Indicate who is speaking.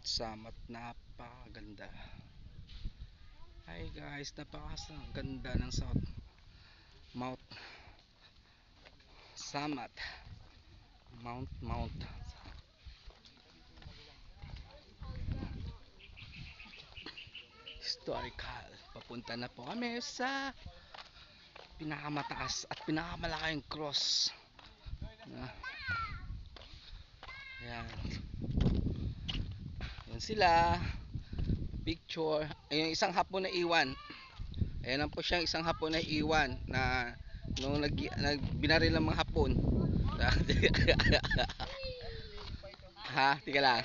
Speaker 1: Mount Samat, napakaganda. Hi guys, napakaganda ng Mount Samat. Mount historical. Papunta na po kami sa pinakamataas at pinakamalaking cross. Ayan. Ayan sila. Picture. Ayun, isang hapon na iwan. Ayan lang po siyang isang hapon na iwan na nung binaril ng mga hapon. Ha? Tika lang.